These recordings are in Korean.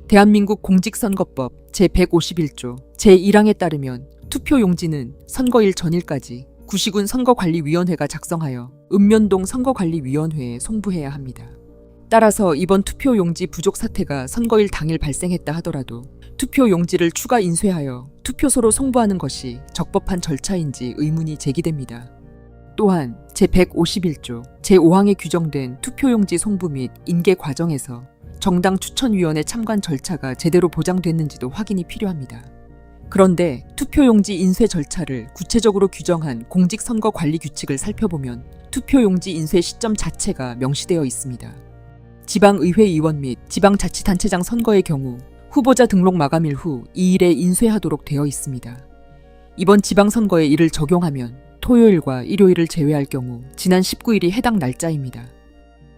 대한민국 공직선거법 제151조 제1항에 따르면 투표용지는 선거일 전일까지 구시군 선거관리위원회가 작성하여 읍면동 선거관리위원회에 송부해야 합니다. 따라서 이번 투표용지 부족 사태가 선거일 당일 발생했다 하더라도 투표용지를 추가 인쇄하여 투표소로 송부하는 것이 적법한 절차인지 의문이 제기됩니다. 또한 제151조 제5항에 규정된 투표용지 송부 및 인계 과정에서 정당 추천위원회 참관 절차가 제대로 보장됐는지도 확인이 필요합니다. 그런데 투표용지 인쇄 절차를 구체적으로 규정한 공직선거관리규칙을 살펴보면 투표용지 인쇄 시점 자체가 명시되어 있습니다. 지방의회의원 및 지방자치단체장 선거의 경우 후보자 등록 마감일 후 2일에 인쇄하도록 되어 있습니다. 이번 지방선거에 이를 적용하면 토요일과 일요일을 제외할 경우 지난 19일이 해당 날짜입니다.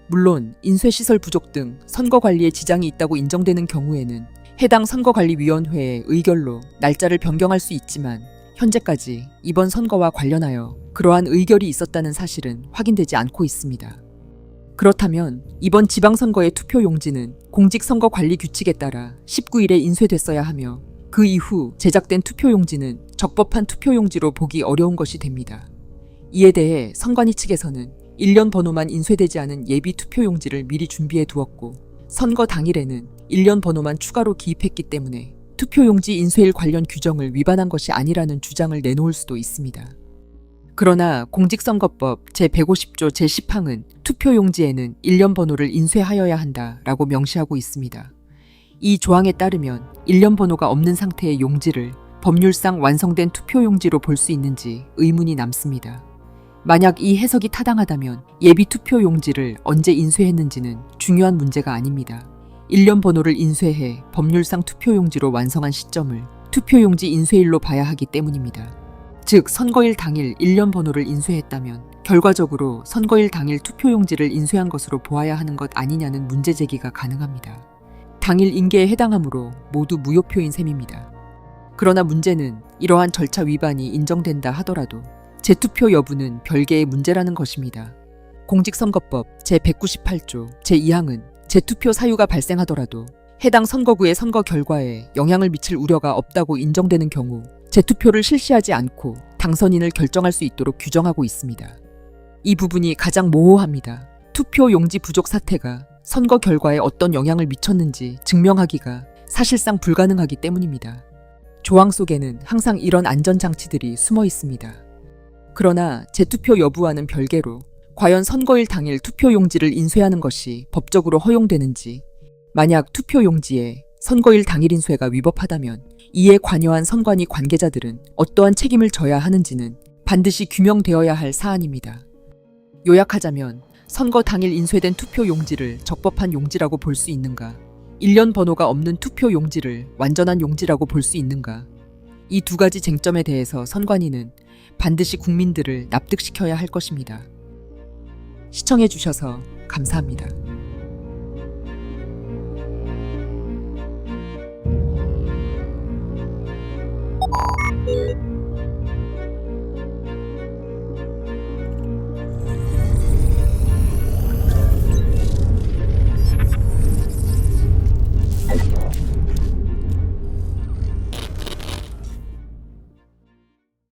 물론 인쇄시설 부족 등 선거관리에 지장이 있다고 인정되는 경우에는 해당 선거관리위원회의 의결로 날짜를 변경할 수 있지만 현재까지 이번 선거와 관련하여 그러한 의결이 있었다는 사실은 확인되지 않고 있습니다. 그렇다면 이번 지방선거의 투표용지는 공직선거관리규칙에 따라 19일에 인쇄됐어야 하며 그 이후 제작된 투표용지는 적법한 투표용지로 보기 어려운 것이 됩니다. 이에 대해 선관위 측에서는 1년 번호만 인쇄되지 않은 예비 투표용지를 미리 준비해 두었고 선거 당일에는 1년 번호만 추가로 기입했기 때문에 투표용지 인쇄일 관련 규정을 위반한 것이 아니라는 주장을 내놓을 수도 있습니다. 그러나 공직선거법 제150조 제10항은 투표용지에는 1년 번호를 인쇄하여야 한다라고 명시하고 있습니다. 이 조항에 따르면 1년 번호가 없는 상태의 용지를 법률상 완성된 투표용지로 볼 수 있는지 의문이 남습니다. 만약 이 해석이 타당하다면 예비 투표용지를 언제 인쇄했는지는 중요한 문제가 아닙니다. 1년 번호를 인쇄해 법률상 투표용지로 완성한 시점을 투표용지 인쇄일로 봐야 하기 때문입니다. 즉 선거일 당일 1년 번호를 인쇄했다면 결과적으로 선거일 당일 투표용지를 인쇄한 것으로 보아야 하는 것 아니냐는 문제 제기가 가능합니다. 당일 인계에 해당하므로 모두 무효표인 셈입니다. 그러나 문제는 이러한 절차 위반이 인정된다 하더라도 재투표 여부는 별개의 문제라는 것입니다. 공직선거법 제198조 제2항은 재투표 사유가 발생하더라도 해당 선거구의 선거 결과에 영향을 미칠 우려가 없다고 인정되는 경우 재투표를 실시하지 않고 당선인을 결정할 수 있도록 규정하고 있습니다. 이 부분이 가장 모호합니다. 투표 용지 부족 사태가 선거 결과에 어떤 영향을 미쳤는지 증명하기가 사실상 불가능하기 때문입니다. 조항 속에는 항상 이런 안전장치들이 숨어 있습니다. 그러나 재투표 여부와는 별개로 과연 선거일 당일 투표용지를 인쇄하는 것이 법적으로 허용되는지, 만약 투표용지에 선거일 당일 인쇄가 위법하다면 이에 관여한 선관위 관계자들은 어떠한 책임을 져야 하는지는 반드시 규명되어야 할 사안입니다. 요약하자면 선거 당일 인쇄된 투표용지를 적법한 용지라고 볼 수 있는가, 1년 번호가 없는 투표용지를 완전한 용지라고 볼 수 있는가, 이 두 가지 쟁점에 대해서 선관위는 반드시 국민들을 납득시켜야 할 것입니다. 시청해주셔서 감사합니다.